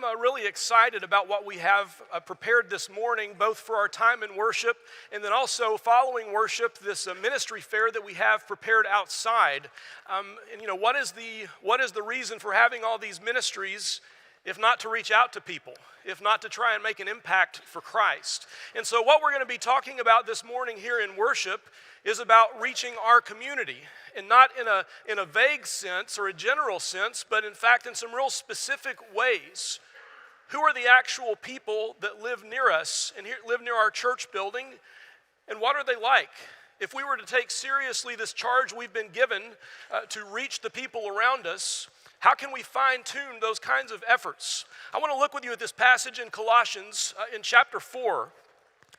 I'm really excited about what we have prepared this morning, both for our time in worship and then also following worship, this ministry fair that we have prepared outside. What is the reason for having all these ministries if not to reach out to people, if not to try and make an impact for Christ? And so what we're going to be talking about this morning here in worship is about reaching our community, and not in a vague sense or a general sense, but in fact in some real specific ways. Who are the actual people that live near us and live near our church building, and what are they like? If we were to take seriously this charge we've been given to reach the people around us, how can we fine-tune those kinds of efforts? I want to look with you at this passage in Colossians in chapter 4.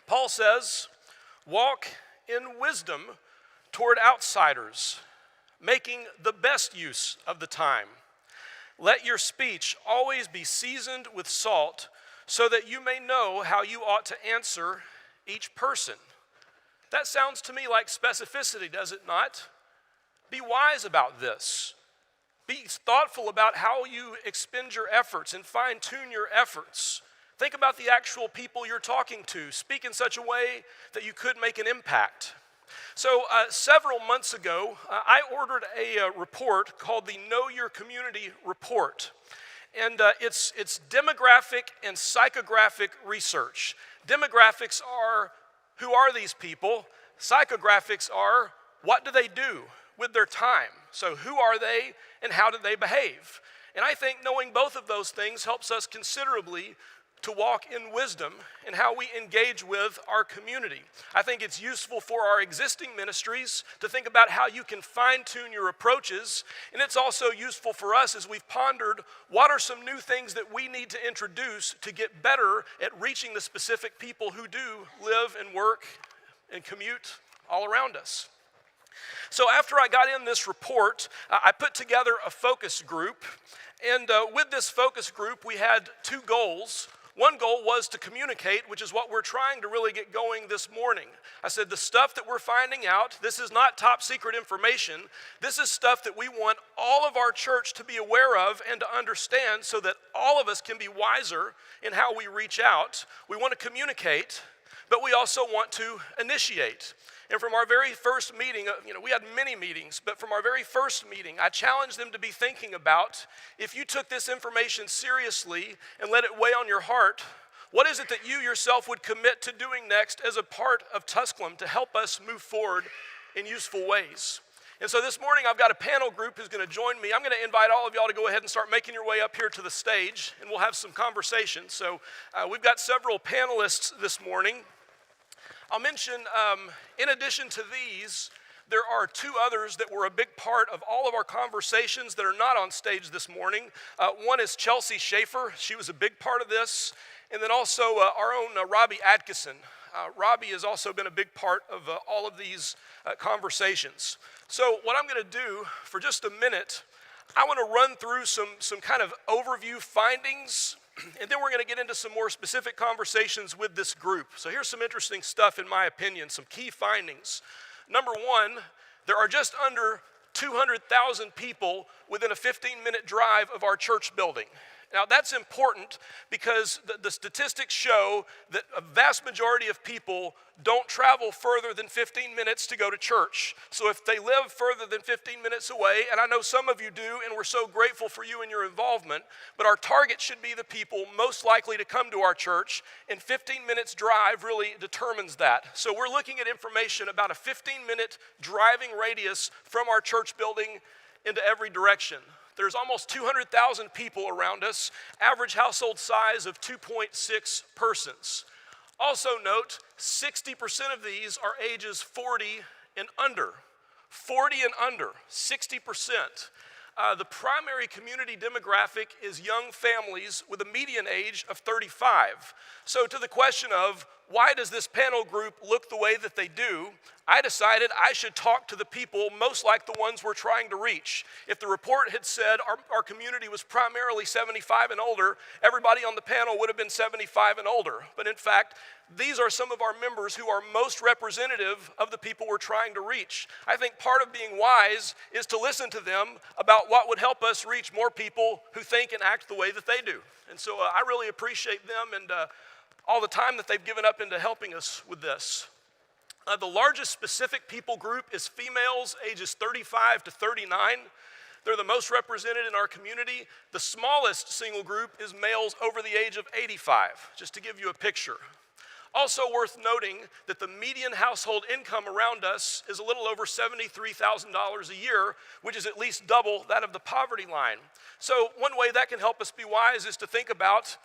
Paul says, "Walk in wisdom toward outsiders, making the best use of the time. Let your speech always be seasoned with salt, so that you may know how you ought to answer each person." That sounds to me like specificity, does it not? Be wise about this. Be thoughtful about how you expend your efforts and fine-tune your efforts. Think about the actual people you're talking to. Speak in such a way that you could make an impact. So several months ago, I ordered a report called the Know Your Community Report. And it's demographic and psychographic research. Demographics are, who are these people? Psychographics are, what do they do with their time? So who are they and how do they behave? And I think knowing both of those things helps us considerably to walk in wisdom in how we engage with our community. I think it's useful for our existing ministries to think about how you can fine-tune your approaches, and it's also useful for us as we've pondered what are some new things that we need to introduce to get better at reaching the specific people who do live and work and commute all around us. So after I got in this report, I put together a focus group, and with this focus group we had two goals. One goal was to communicate, which is what we're trying to really get going this morning. I said the stuff that we're finding out, this is not top secret information. This is stuff that we want all of our church to be aware of and to understand so that all of us can be wiser in how we reach out. We want to communicate, but we also want to initiate. And from our very first meeting, we had many meetings, but from our very first meeting, I challenged them to be thinking about, if you took this information seriously and let it weigh on your heart, what is it that you yourself would commit to doing next as a part of Tusculum to help us move forward in useful ways? And so this morning, I've got a panel group who's going to join me. I'm going to invite all of y'all to go ahead and start making your way up here to the stage, and we'll have some conversation. So we've got several panelists this morning. I'll mention, in addition to these, there are two others that were a big part of all of our conversations that are not on stage this morning. One is Chelsea Schaefer. She was a big part of this. And then also our own Robbie Atkinson. Robbie has also been a big part of all of these conversations. So what I'm going to do for just a minute, I want to run through some kind of overview findings, and then we're going to get into some more specific conversations with this group. So here's some interesting stuff in my opinion, some key findings. Number one, there are just under 200,000 people within a 15-minute drive of our church building. Now that's important because the statistics show that a vast majority of people don't travel further than 15 minutes to go to church. So if they live further than 15 minutes away, and I know some of you do, and we're so grateful for you and your involvement, but our target should be the people most likely to come to our church, and 15 minutes drive really determines that. So we're looking at information about a 15-minute driving radius from our church building into every direction. There's almost 200,000 people around us, average household size of 2.6 persons. Also note, 60% of these are ages 40 and under. 40 and under, 60%. The primary community demographic is young families with a median age of 35. So to the question of why does this panel group look the way that they do, I decided I should talk to the people most like the ones we're trying to reach. If the report had said our community was primarily 75 and older, everybody on the panel would have been 75 and older. But in fact, these are some of our members who are most representative of the people we're trying to reach. I think part of being wise is to listen to them about what would help us reach more people who think and act the way that they do. And so I really appreciate them and all the time that they've given up into helping us with this. The largest specific people group is females ages 35 to 39. They're the most represented in our community. The smallest single group is males over the age of 85, just to give you a picture. Also worth noting that the median household income around us is a little over $73,000 a year, which is at least double that of the poverty line. So one way that can help us be wise is to think about,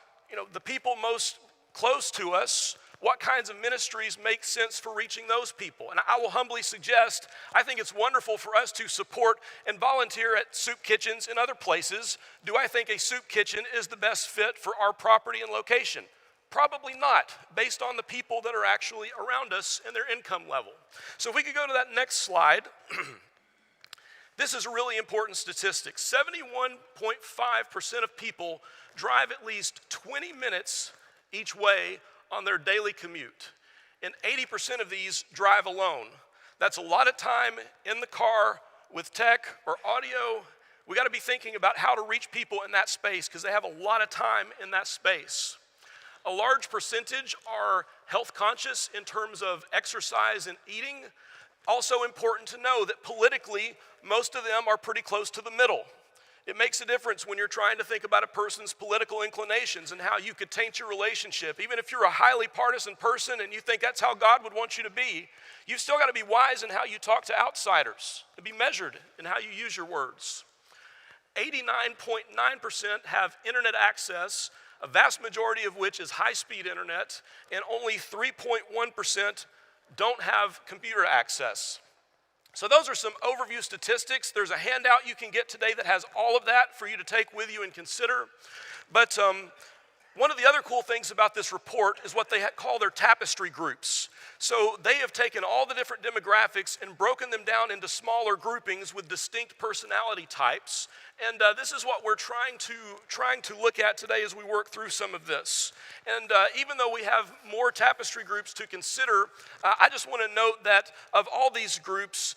the people most close to us, what kinds of ministries make sense for reaching those people. And I will humbly suggest, I think it's wonderful for us to support and volunteer at soup kitchens and other places. Do I think a soup kitchen is the best fit for our property and location? Probably not, based on the people that are actually around us and their income level. So if we could go to that next slide. This is a really important statistic. 71.5% of people drive at least 20 minutes each way on their daily commute. And 80% of these drive alone. That's a lot of time in the car with tech or audio. We got to be thinking about how to reach people in that space because they have a lot of time in that space. A large percentage are health conscious in terms of exercise and eating. Also important to know that politically, most of them are pretty close to the middle. It makes a difference when you're trying to think about a person's political inclinations and how you could taint your relationship. Even if you're a highly partisan person and you think that's how God would want you to be, you've still got to be wise in how you talk to outsiders, to be measured in how you use your words. 89.9% have internet access, a vast majority of which is high-speed internet, and only 3.1% don't have computer access. So those are some overview statistics. There's a handout you can get today that has all of that for you to take with you and consider. But one of the other cool things about this report is what they call their tapestry groups. So they have taken all the different demographics and broken them down into smaller groupings with distinct personality types. And this is what we're trying to look at today as we work through some of this. And even though we have more tapestry groups to consider, I just want to note that of all these groups,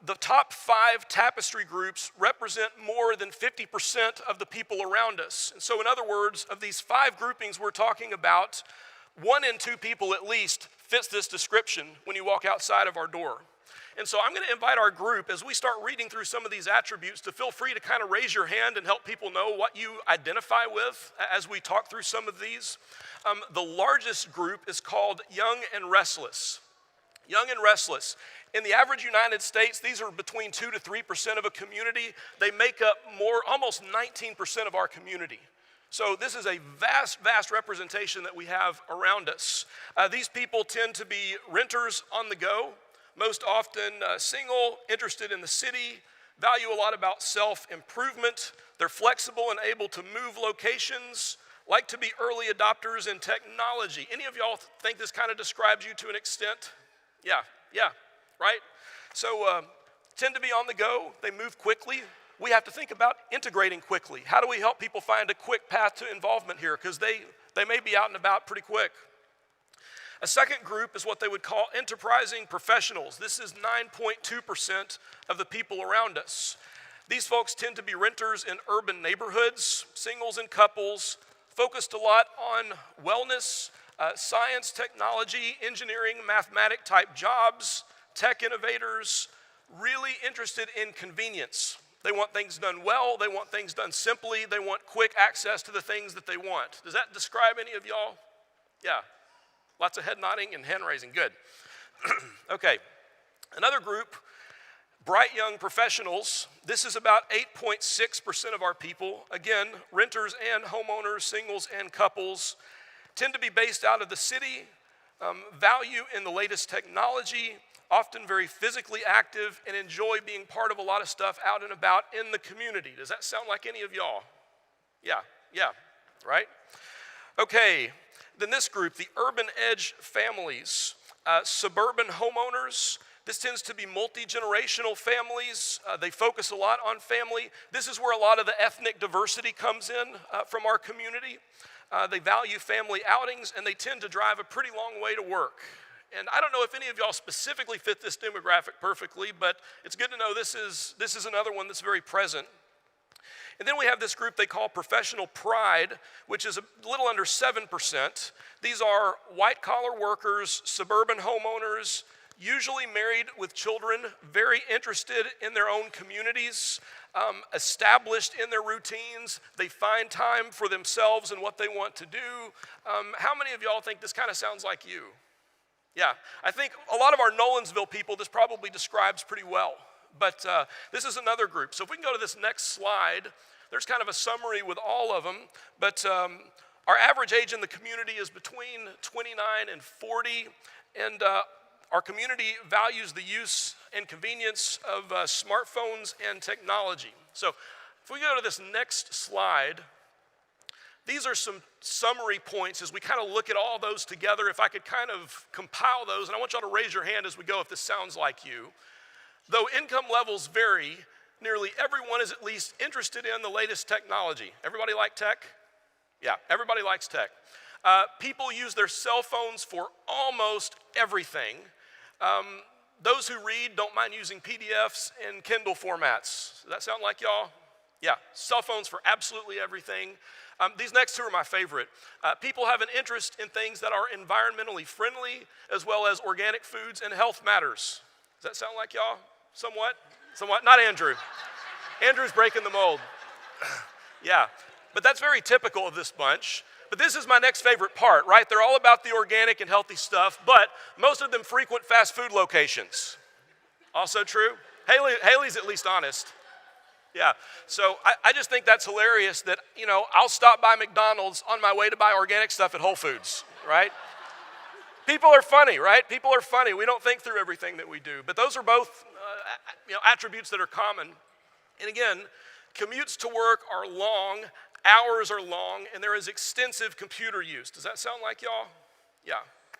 the top 5 tapestry groups represent more than 50% of the people around us. And so in other words, of these 5 groupings we're talking about, 1 in 2 people at least fits this description when you walk outside of our door. And so I'm going to invite our group, as we start reading through some of these attributes, to feel free to kind of raise your hand and help people know what you identify with as we talk through some of these. The largest group is called Young and Restless. Young and Restless. In the average United States, these are between 2 to 3% of a community. They make up almost 19% of our community. So this is a vast, vast representation that we have around us. These people tend to be renters on the go, most often single, interested in the city, value a lot about self-improvement. They're flexible and able to move locations, like to be early adopters in technology. Any of y'all think this kind of describes you to an extent? Yeah, right? So tend to be on the go. They move quickly. We have to think about integrating quickly. How do we help people find a quick path to involvement here? Because they may be out and about pretty quick. A second group is what they would call enterprising professionals. This is 9.2% of the people around us. These folks tend to be renters in urban neighborhoods, singles and couples, focused a lot on wellness, science, technology, engineering, mathematic type jobs, tech innovators, really interested in convenience. They want things done well, they want things done simply, they want quick access to the things that they want. Does that describe any of y'all? Yeah, lots of head nodding and hand raising, good. Okay, another group, bright young professionals. This is about 8.6% of our people. Again, renters and homeowners, singles and couples, tend to be based out of the city, value in the latest technology, often very physically active, and enjoy being part of a lot of stuff out and about in the community. Does that sound like any of y'all? Yeah, right? Okay, Then this group, the urban edge families, suburban homeowners. This tends to be multi-generational families. They focus a lot on family. This is where a lot of the ethnic diversity comes in from our community. They value family outings, and they tend to drive a pretty long way to work. And I don't know if any of y'all specifically fit this demographic perfectly, but it's good to know this is another one that's very present. And then we have this group they call professional pride, which is a little under 7%. These are white-collar workers, suburban homeowners, usually married with children, very interested in their own communities, established in their routines. They find time for themselves and what they want to do. How many of y'all think this kind of sounds like you? Yeah, I think a lot of our Nolensville people, this probably describes pretty well. But this is another group. So if we can go to this next slide, there's kind of a summary with all of them. But our average age in the community is between 29 and 40. And our community values the use and convenience of smartphones and technology. So if we go to this next slide, these are some summary points as we kind of look at all those together. If I could kind of compile those, and I want y'all to raise your hand as we go if this sounds like you. Though income levels vary, nearly everyone is at least interested in the latest technology. Everybody like tech? Yeah, everybody likes tech. People use their cell phones for almost everything. Those who read don't mind using PDFs and Kindle formats. Does that sound like y'all? Yeah, cell phones for absolutely everything. These next two are my favorite. People have an interest in things that are environmentally friendly, as well as organic foods and health matters. Does that sound like y'all? Somewhat? Somewhat? Not Andrew. Andrew's breaking the mold. Yeah, but that's very typical of this bunch. But this is my next favorite part, right? They're all about the organic and healthy stuff, but most of them frequent fast food locations. Also true? Haley's at least honest. Yeah, so I just think that's hilarious that, you know, I'll stop by McDonald's on my way to buy organic stuff at Whole Foods, right? People are funny, right? People are funny. We don't think through everything that we do. But those are both attributes that are common. And again, commutes to work are long, hours are long, and there is extensive computer use. Does that sound like y'all? Yeah,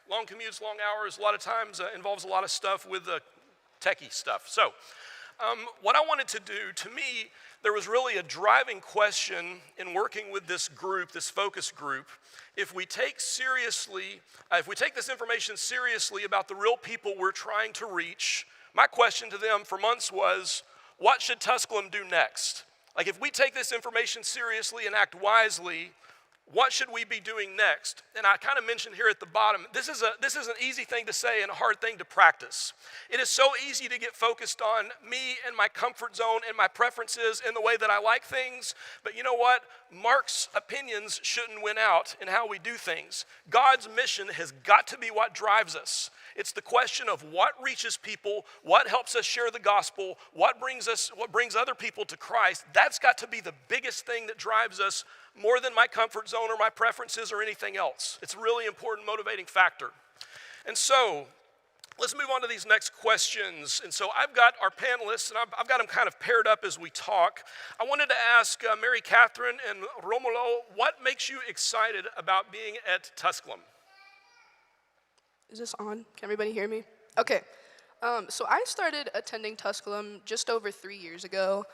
long commutes, long hours, a lot of times involves a lot of stuff with the techie stuff. So what I wanted to do, to me, there was really a driving question in working with this group, this focus group. If we take this information seriously about the real people we're trying to reach, my question to them for months was, what should Tusculum do next? Like, if we take this information seriously and act wisely, what should we be doing next? And I kind of mentioned here at the bottom, this is an easy thing to say and a hard thing to practice. It is so easy to get focused on me and my comfort zone and my preferences and the way that I like things. But you know what? Mark's opinions shouldn't win out in how we do things. God's mission has got to be what drives us. It's the question of what reaches people, what helps us share the gospel, what brings other people to Christ. That's got to be the biggest thing that drives us more than my comfort zone or my preferences or anything else. It's a really important motivating factor. And so, let's move on to these next questions. And so I've got our panelists, and I've got them kind of paired up as we talk. I wanted to ask Mary Catherine and Romulo, what makes you excited about being at Tusculum? Is this on? Can everybody hear me? Okay. So I started attending Tusculum just over 3 years ago.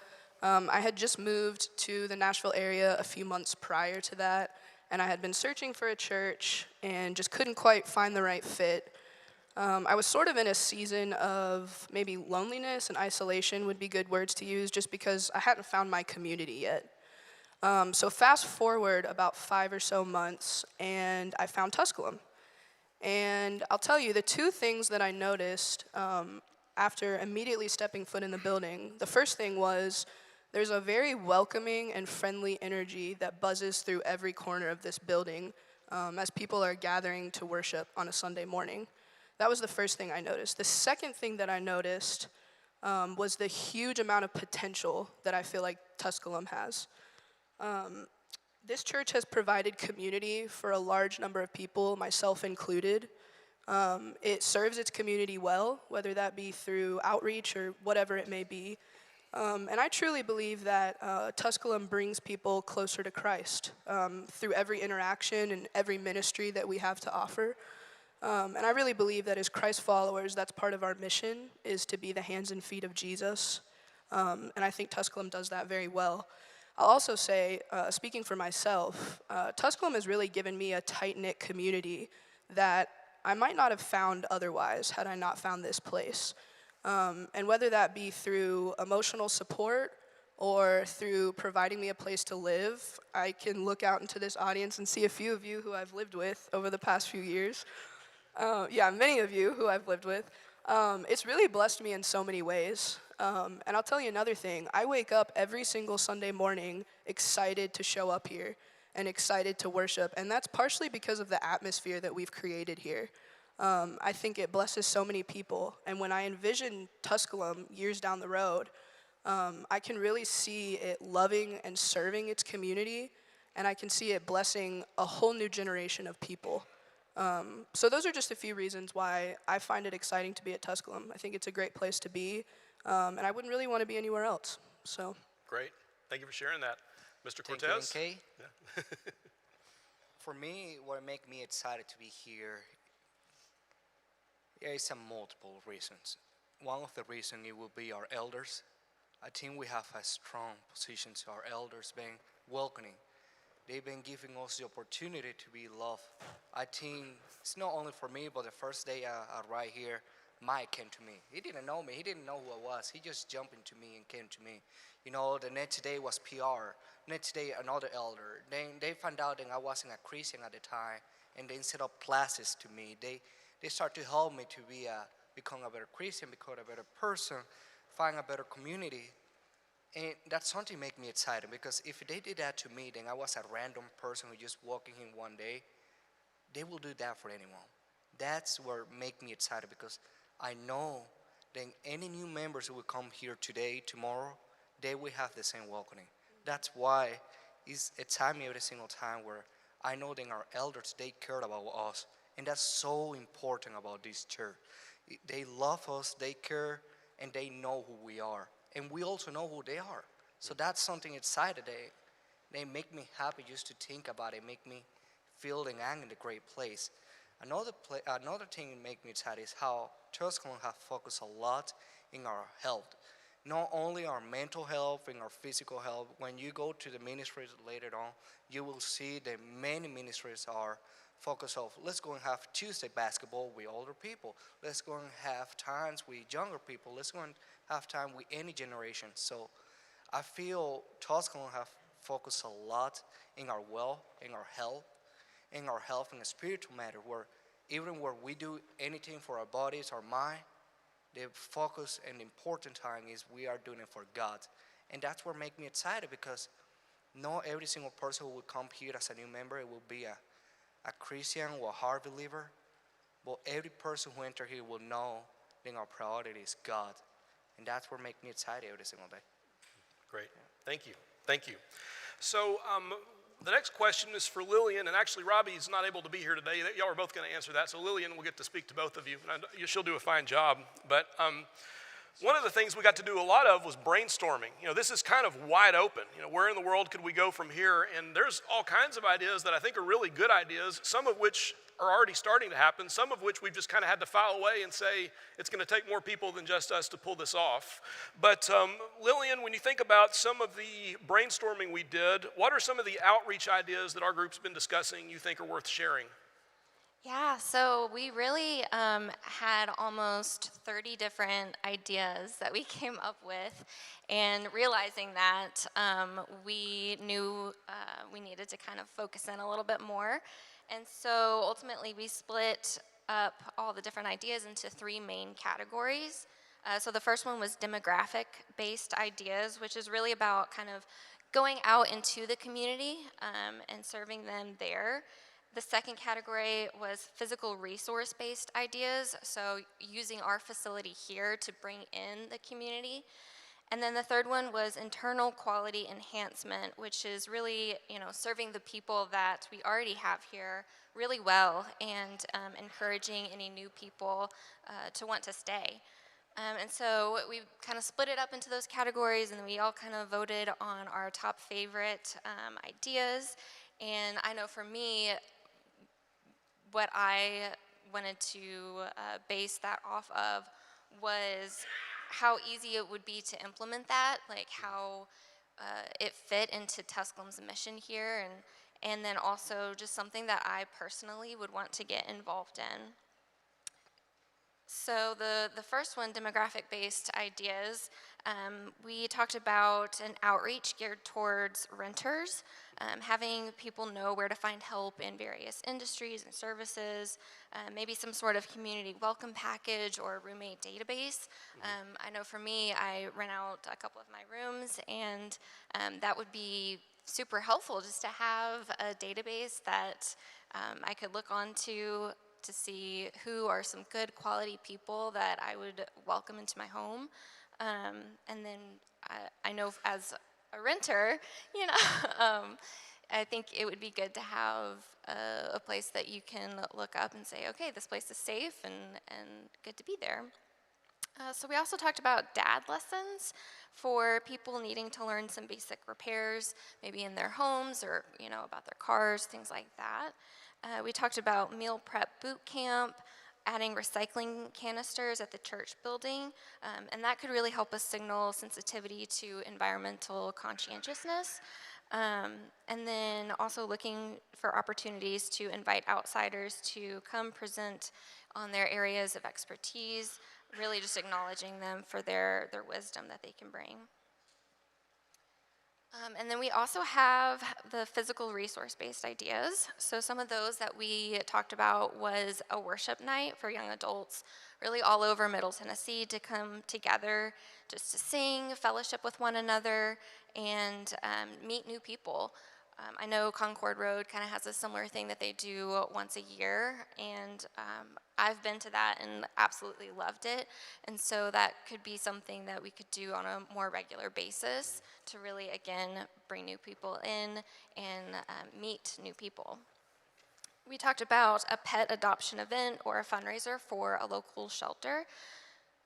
I had just moved to the Nashville area a few months prior to that, and I had been searching for a church and just couldn't quite find the right fit. I was sort of in a season of maybe loneliness and isolation would be good words to use, just because I hadn't found my community yet. So fast forward about 5 or so months, and I found Tusculum. And I'll tell you, the two things that I noticed after immediately stepping foot in the building, the first thing was there's a very welcoming and friendly energy that buzzes through every corner of this building as people are gathering to worship on a Sunday morning. That was the first thing I noticed. The second thing that I noticed was the huge amount of potential that I feel like Tusculum has. This church has provided community for a large number of people, myself included. It serves its community well, whether that be through outreach or whatever it may be. And I truly believe that Tusculum brings people closer to Christ through every interaction and every ministry that we have to offer. And I really believe that as Christ followers, that's part of our mission, is to be the hands and feet of Jesus. And I think Tusculum does that very well. I'll also say, speaking for myself, Tusculum has really given me a tight-knit community that I might not have found otherwise had I not found this place. And whether that be through emotional support or through providing me a place to live, I can look out into this audience and see a few of you who I've lived with over the past few years. Many of you who I've lived with. It's really blessed me in so many ways. And I'll tell you another thing. I wake up every single Sunday morning excited to show up here and excited to worship. And that's partially because of the atmosphere that we've created here. I think it blesses so many people. And when I envision Tusculum years down the road, I can really see it loving and serving its community. And I can see it blessing a whole new generation of people. So those are just a few reasons why I find it exciting to be at Tusculum. I think it's a great place to be, and I wouldn't really want to be anywhere else. So Great. Thank you for sharing that. Mr. Thank Cortez? you, NK. Yeah. For me, what make me excited to be here, there is some multiple reasons. One of the reasons it will be our elders. I think we have a strong position to our elders being welcoming. They've been giving us the opportunity to be loved. I think it's not only for me, but the first day I arrived here, Mike came to me. He didn't know me. He didn't know who I was. He just jumped into me and came to me. You know, the next day was PR. Next day, another elder. Then they found out that I wasn't a Christian at the time, and they set up classes to me. They start to help me to become a better Christian, become a better person, find a better community. And that's something make me excited, because if they did that to me, then I was a random person who just walking in one day, they will do that for anyone. That's what make me excited, because I know that any new members who will come here today, tomorrow, they will have the same welcoming. That's why it's exciting me every single time where I know that our elders, they care about us. And that's so important about this church. They love us, they care, and they know who we are. And we also know who they are. So that's something exciting. They make me happy just to think about it, make me feel that I'm in a great place. Another thing that makes me excited is how Tusculum have focused a lot in our health. Not only our mental health and our physical health. When you go to the ministries later on, you will see that many ministries are focused on, let's go and have Tuesday basketball with older people. Let's go and have times with younger people. Let's go and have time with any generation. So I feel Tusculum have focused a lot in our wealth, in our health in a spiritual matter, where even where we do anything for our bodies, our mind, the focus and important time is we are doing it for God. And that's what makes me excited, because not every single person who will come here as a new member will be a Christian or a hard believer, but every person who enters here will know that our priority is God. And that's what makes me excited every single day. Great. Thank you. Thank you. So the next question is for Lillian, and actually Robbie's not able to be here today. Y'all are both going to answer that, so Lillian will get to speak to both of you, and she'll do a fine job. But one of the things we got to do a lot of was brainstorming. You know, this is kind of wide open. You know, where in the world could we go from here? And there's all kinds of ideas that I think are really good ideas, some of which are already starting to happen, some of which we've just kind of had to file away and say it's going to take more people than just us to pull this off. But Lillian, when you think about some of the brainstorming we did, what are some of the outreach ideas that our group's been discussing you think are worth sharing? Yeah, so we really had almost 30 different ideas that we came up with, and realizing that we knew we needed to kind of focus in a little bit more. And so ultimately we split up all the different ideas into 3 main categories. So the first one was demographic-based ideas, which is really about kind of going out into the community and serving them there. The second category was physical resource-based ideas, so using our facility here to bring in the community. And then the third one was internal quality enhancement, which is really, serving the people that we already have here really well, and encouraging any new people to want to stay. And so we kind of split it up into those categories, and we all kind of voted on our top favorite ideas. And I know for me, what I wanted to base that off of was how easy it would be to implement that, like how it fit into Tusculum's mission here, and then also just something that I personally would want to get involved in. So the first one, demographic-based ideas, we talked about an outreach geared towards renters, having people know where to find help in various industries and services, maybe some sort of community welcome package or roommate database. I know for me, I rent out a couple of my rooms, and that would be super helpful just to have a database that I could look onto to see who are some good quality people that I would welcome into my home. And then I know as a renter, I think it would be good to have a place that you can look up and say, okay, this place is safe and good to be there. So we also talked about dad lessons for people needing to learn some basic repairs, maybe in their homes or, about their cars, things like that. We talked about meal prep boot camp, adding recycling canisters at the church building, and that could really help us signal sensitivity to environmental conscientiousness. And then also looking for opportunities to invite outsiders to come present on their areas of expertise, really just acknowledging them for their wisdom that they can bring. And then we also have the physical resource-based ideas. So some of those that we talked about was a worship night for young adults, really all over Middle Tennessee, to come together just to sing, fellowship with one another, and meet new people. I know Concord Road kind of has a similar thing that they do once a year, and I've been to that and absolutely loved it. And so that could be something that we could do on a more regular basis to really, again, bring new people in and meet new people. We talked about a pet adoption event or a fundraiser for a local shelter.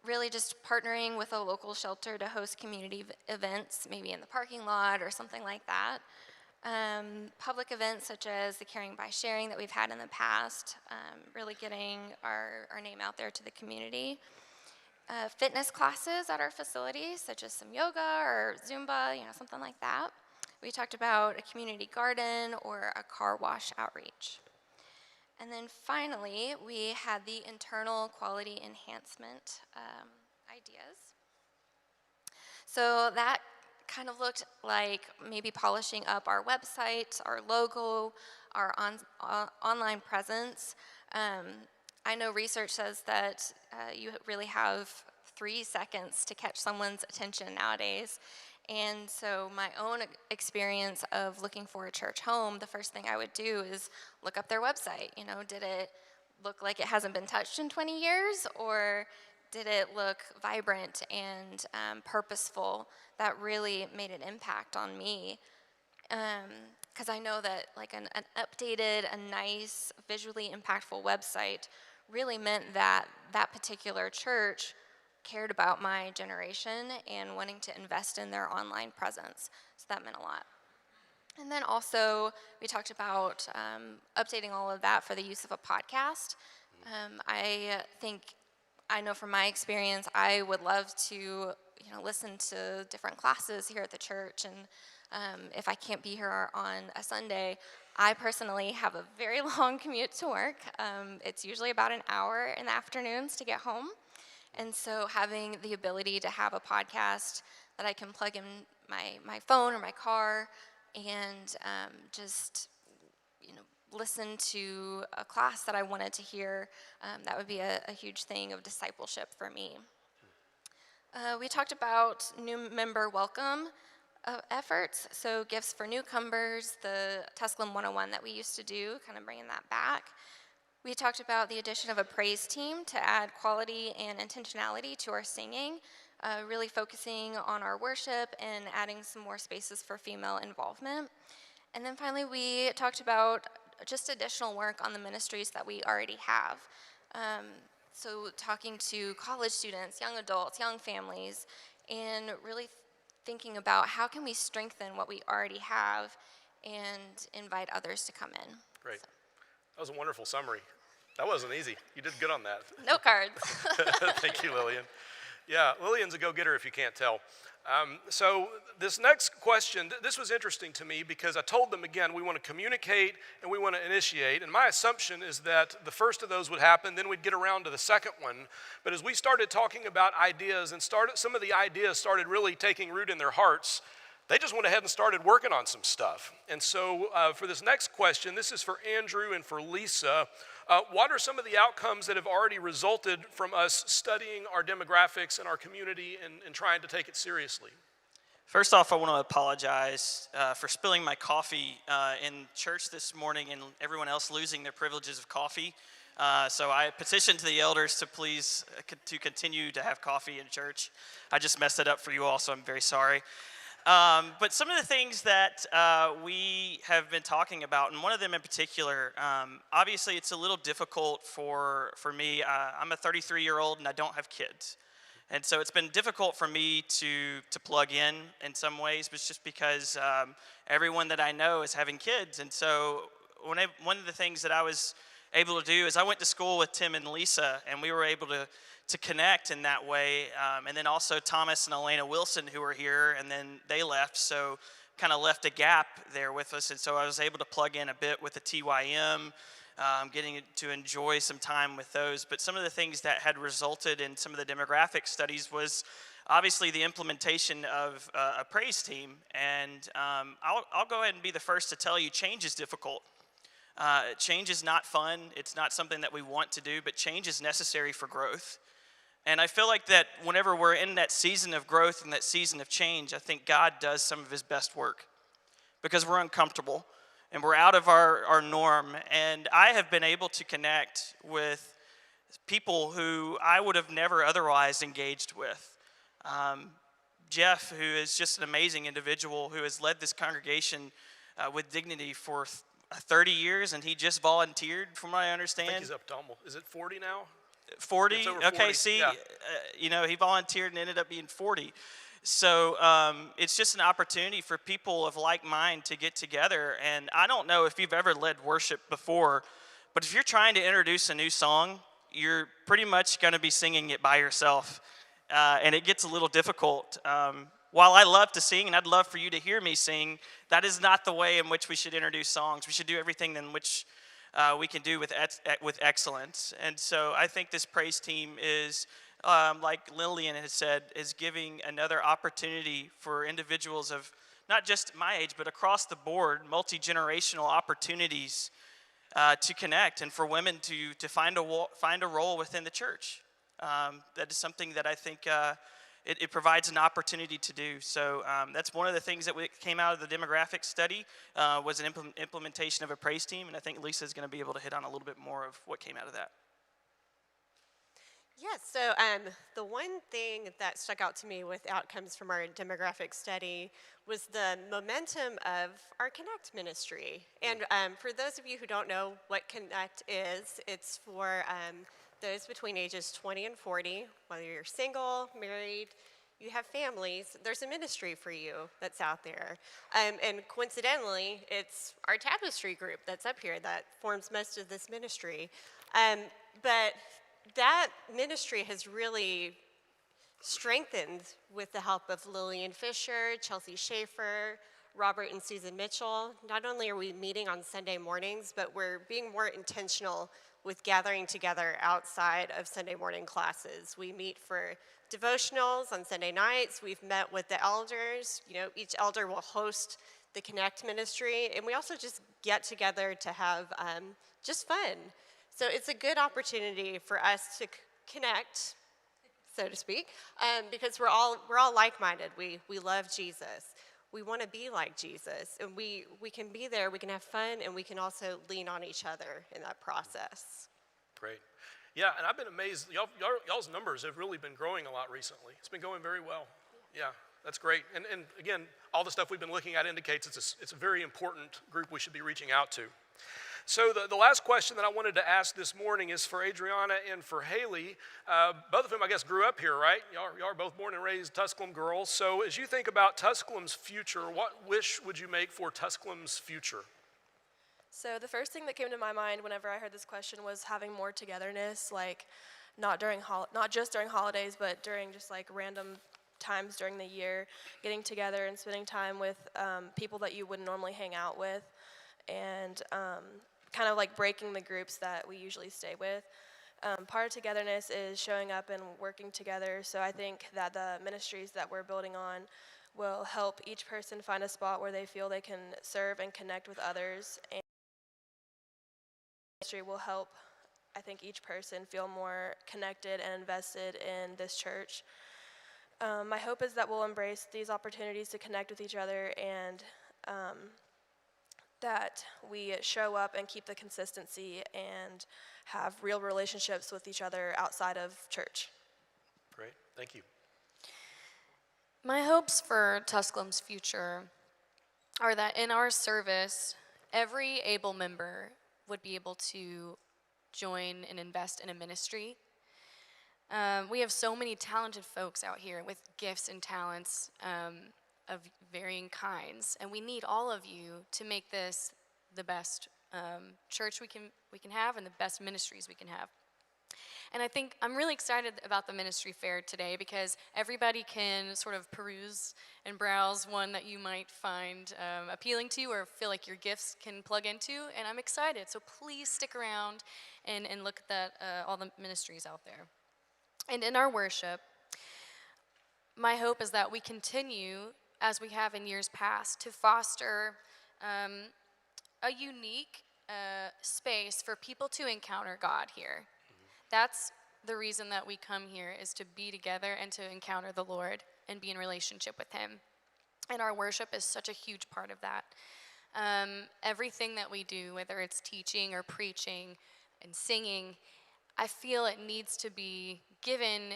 Really just partnering with a local shelter to host community events, maybe in the parking lot or something like that. Public events such as the Caring by Sharing that we've had in the past, really getting our name out there to the community. Fitness classes at our facilities, such as some yoga or Zumba, something like that. We talked about a community garden or a car wash outreach. And then finally, we had the internal quality enhancement ideas. So that kind of looked like maybe polishing up our website, our logo, our online presence. I know research says that you really have 3 seconds to catch someone's attention nowadays. And so my own experience of looking for a church home, the first thing I would do is look up their website. Did it look like it hasn't been touched in 20 years, or did it look vibrant and purposeful? That really made an impact on me. Because I know that like an updated, a nice, visually impactful website really meant that that particular church cared about my generation and wanting to invest in their online presence. So that meant a lot. And then also, we talked about updating all of that for the use of a podcast. I know from my experience, I would love to, listen to different classes here at the church. And if I can't be here on a Sunday, I personally have a very long commute to work. It's usually about an hour in the afternoons to get home. And so having the ability to have a podcast that I can plug in my phone or my car and just listen to a class that I wanted to hear, that would be a huge thing of discipleship for me. We talked about new member welcome efforts, so gifts for newcomers, the Tusculum 101 that we used to do, kind of bringing that back. We talked about the addition of a praise team to add quality and intentionality to our singing, really focusing on our worship and adding some more spaces for female involvement. And then finally, we talked about just additional work on the ministries that we already have. So talking to college students, young adults, young families, and really thinking about how can we strengthen what we already have and invite others to come in. Great. That was a wonderful summary. That wasn't easy. You did good on that. Note cards. Thank you, Lillian. Yeah, Lillian's a go-getter if you can't tell. So this next question, this was interesting to me because I told them again, we want to communicate and we want to initiate. And my assumption is that the first of those would happen, then we'd get around to the second one. But as we started talking about ideas and some of the ideas started really taking root in their hearts, they just went ahead and started working on some stuff. And so for this next question, this is for Andrew and for Lisa. What are some of the outcomes that have already resulted from us studying our demographics and our community and trying to take it seriously? First off, I want to apologize for spilling my coffee in church this morning and everyone else losing their privileges of coffee. So I petitioned to the elders to please to continue to have coffee in church. I just messed it up for you all, so I'm very sorry. But some of the things that we have been talking about, and one of them in particular, obviously it's a little difficult for me. I'm a 33-year-old and I don't have kids. And so it's been difficult for me to plug in some ways, but it's just because everyone that I know is having kids. And so one of the things that I was able to do is I went to school with Tim and Lisa, and we were able to connect in that way. And then also Thomas and Elena Wilson, who were here, and then they left, so kind of left a gap there with us. And so I was able to plug in a bit with the TYM, getting to enjoy some time with those. But some of the things that had resulted in some of the demographic studies was obviously the implementation of a praise team. And I'll go ahead and be the first to tell you, change is difficult. Change is not fun. It's not something that we want to do, but change is necessary for growth. And I feel like that whenever we're in that season of growth and that season of change, I think God does some of his best work because we're uncomfortable and we're out of our norm. And I have been able to connect with people who I would have never otherwise engaged with. Jeff, who is just an amazing individual who has led this congregation with dignity for 30 years, and he just volunteered, from what I understand. I think he's up to almost, is it 40 now? 40? It's over Okay, 40. see, Yeah. He volunteered and ended up being 40. So it's just an opportunity for people of like mind to get together. And I don't know if you've ever led worship before, but if you're trying to introduce a new song, you're pretty much going to be singing it by yourself. And it gets a little difficult. While I love to sing, and I'd love for you to hear me sing, that is not the way in which we should introduce songs. We should do everything in which we can do with excellence. And so I think this praise team is, like Lillian has said, is giving another opportunity for individuals of not just my age, but across the board, multi-generational opportunities to connect, and for women to find a role within the church. That is something that I think it provides an opportunity to do. So that's one of the things that came out of the demographic study was an implementation of a praise team, and I think Lisa is going to be able to hit on a little bit more of what came out of that. Yes, so the one thing that stuck out to me with outcomes from our demographic study was the momentum of our Connect ministry. And for those of you who don't know what Connect is, it's for those between ages 20 and 40, whether you're single, married, you have families, there's a ministry for you that's out there. And coincidentally, it's our tapestry group that's up here that forms most of this ministry. But that ministry has really strengthened with the help of Lillian Fisher, Chelsea Schaefer, Robert and Susan Mitchell. Not only are we meeting on Sunday mornings, but we're being more intentional with gathering together outside of Sunday morning classes. We meet for devotionals on Sunday nights. We've met with the elders. Each elder will host the Connect ministry, and we also just get together to have just fun. So it's a good opportunity for us to connect, so to speak, because we're all like-minded. We love Jesus. We want to be like Jesus, and we can be there, we can have fun, and we can also lean on each other in that process. Great. Yeah, and I've been amazed. Y'all's numbers have really been growing a lot recently. It's been going very well. Yeah, that's great. And again, all the stuff we've been looking at indicates it's a very important group we should be reaching out to. So the last question that I wanted to ask this morning is for Adriana and for Haley, both of whom I guess grew up here, right? Y'all are both born and raised Tusculum girls. So as you think about Tusculum's future, what wish would you make for Tusculum's future? So the first thing that came to my mind whenever I heard this question was having more togetherness, like not just during holidays, but during just like random times during the year, getting together and spending time with people that you wouldn't normally hang out with, and kind of like breaking the groups that we usually stay with. Part of togetherness is showing up and working together, so I think that the ministries that we're building on will help each person find a spot where they feel they can serve and connect with others, and ministry will help, I think, each person feel more connected and invested in this church. My hope is that we'll embrace these opportunities to connect with each other, and that we show up and keep the consistency and have real relationships with each other outside of church. Great, thank you. My hopes for Tusculum's future are that in our service, every able member would be able to join and invest in a ministry. We have so many talented folks out here with gifts and talents of varying kinds, and we need all of you to make this the best church we can have and the best ministries we can have. And I think I'm really excited about the ministry fair today because everybody can sort of peruse and browse one that you might find appealing to or feel like your gifts can plug into, and I'm excited. So please stick around and look at all the ministries out there. And in our worship, my hope is that we continue, as we have in years past, to foster a unique space for people to encounter God here. That's the reason that we come here, is to be together and to encounter the Lord and be in relationship with him. And our worship is such a huge part of that. Everything that we do, whether it's teaching or preaching and singing, I feel it needs to be given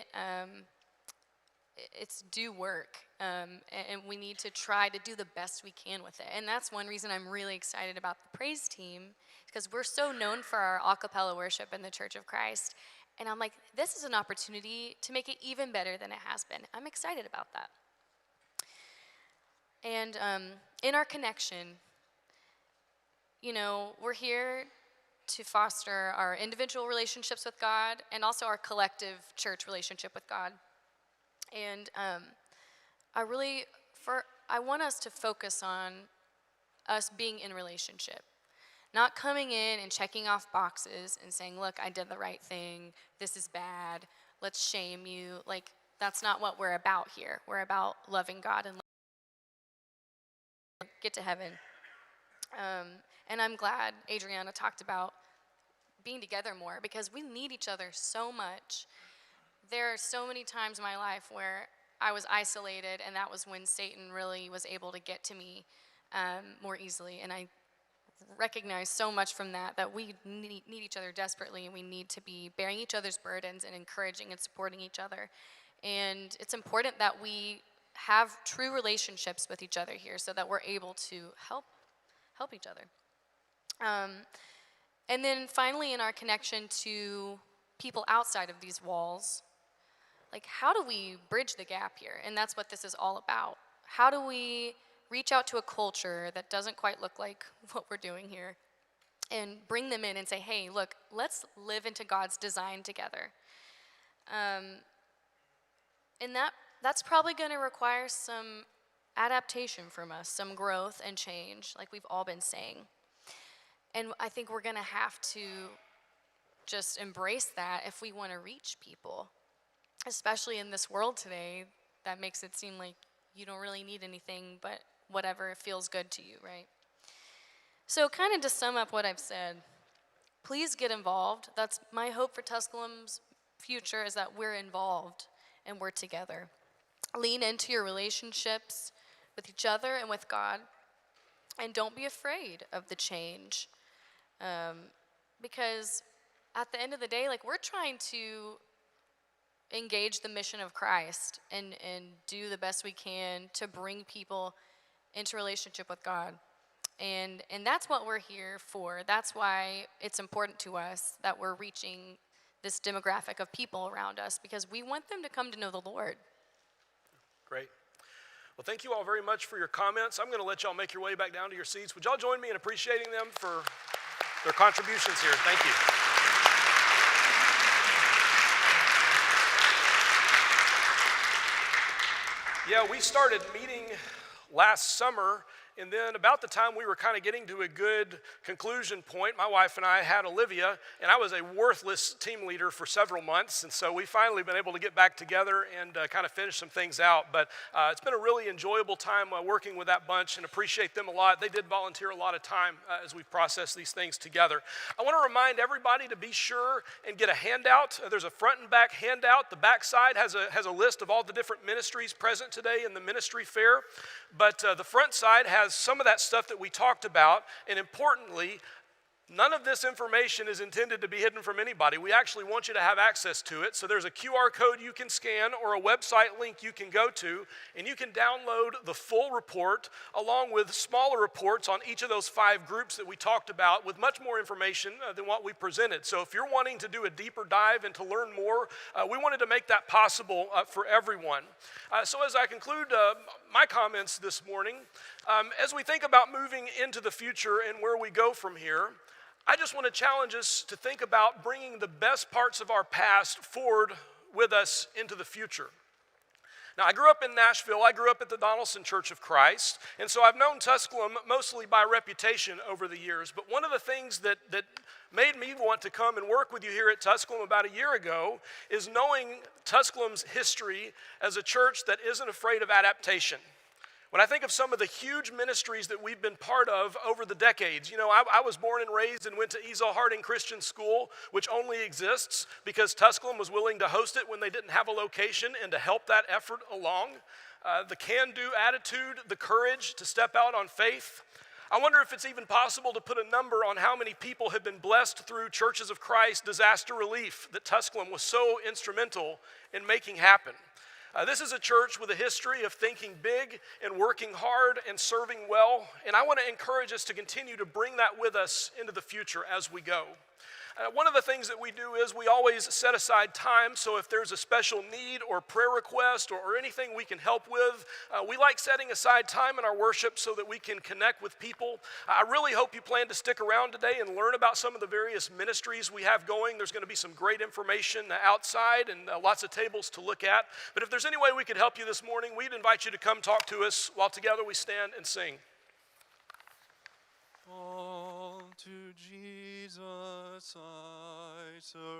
its due work, and we need to try to do the best we can with it. And that's one reason I'm really excited about the praise team, because we're so known for our a cappella worship in the Church of Christ. And I'm like, this is an opportunity to make it even better than it has been. I'm excited about that. And in our connection, you know, we're here to foster our individual relationships with God and also our collective church relationship with God. And I want us to focus on us being in relationship, not coming in and checking off boxes and saying, look, I did the right thing, this is bad, let's shame you. Like, that's not what we're about here. We're about loving God and get to heaven. And I'm glad Adriana talked about being together more, because we need each other so much. There are so many times in my life where I was isolated, and that was when Satan really was able to get to me more easily. And I recognize so much from that we need each other desperately, and we need to be bearing each other's burdens and encouraging and supporting each other. And it's important that we have true relationships with each other here so that we're able to help each other. And then finally, in our connection to people outside of these walls, like, how do we bridge the gap here? And that's what this is all about. How do we reach out to a culture that doesn't quite look like what we're doing here and bring them in and say, hey, look, let's live into God's design together? And that's probably going to require some adaptation from us, some growth and change, like we've all been saying. And I think we're going to have to just embrace that if we want to reach people, especially in this world today that makes it seem like you don't really need anything but whatever feels good to you, right? So kind of to sum up what I've said, please get involved. That's my hope for Tusculum's future, is that we're involved and we're together. Lean into your relationships with each other and with God, and don't be afraid of the change. Because at the end of the day, like, we're trying to engage the mission of Christ and do the best we can to bring people into relationship with God. And that's what we're here for. That's why it's important to us that we're reaching this demographic of people around us, because we want them to come to know the Lord. Great. Well, thank you all very much for your comments. I'm going to let y'all make your way back down to your seats. Would y'all join me in appreciating them for their contributions here? Thank you. Yeah, we started meeting last summer, and then about the time we were kind of getting to a good conclusion point, my wife and I had Olivia, and I was a worthless team leader for several months, and so we finally been able to get back together and kind of finish some things out. But it's been a really enjoyable time working with that bunch, and appreciate them a lot. They did volunteer a lot of time as we process these things together. I want to remind everybody to be sure and get a handout. There's a front and back handout. The back side has a list of all the different ministries present today in the ministry fair, but the front side has some of that stuff that we talked about, and importantly, none of this information is intended to be hidden from anybody. We actually want you to have access to it. So there's a QR code you can scan or a website link you can go to, and you can download the full report along with smaller reports on each of those 5 groups that we talked about with much more information than what we presented. So if you're wanting to do a deeper dive and to learn more, we wanted to make that possible for everyone. So as I conclude my comments this morning, as we think about moving into the future and where we go from here, I just want to challenge us to think about bringing the best parts of our past forward with us into the future. Now, I grew up in Nashville. I grew up at the Donaldson Church of Christ, and so I've known Tusculum mostly by reputation over the years. But one of the things that made me want to come and work with you here at Tusculum about a year ago is knowing Tusculum's history as a church that isn't afraid of adaptation. When I think of some of the huge ministries that we've been part of over the decades, you know, I was born and raised and went to Ezel Harding Christian School, which only exists because Tusculum was willing to host it when they didn't have a location and to help that effort along. The can-do attitude, the courage to step out on faith. I wonder if it's even possible to put a number on how many people have been blessed through Churches of Christ disaster relief that Tusculum was so instrumental in making happen. This is a church with a history of thinking big and working hard and serving well, and I want to encourage us to continue to bring that with us into the future as we go. One of the things that we do is we always set aside time, so if there's a special need or prayer request or anything we can help with, we like setting aside time in our worship so that we can connect with people. I really hope you plan to stick around today and learn about some of the various ministries we have going. There's going to be some great information outside and lots of tables to look at. But if there's any way we could help you this morning, we'd invite you to come talk to us while together we stand and sing. All to Jesus I surrender.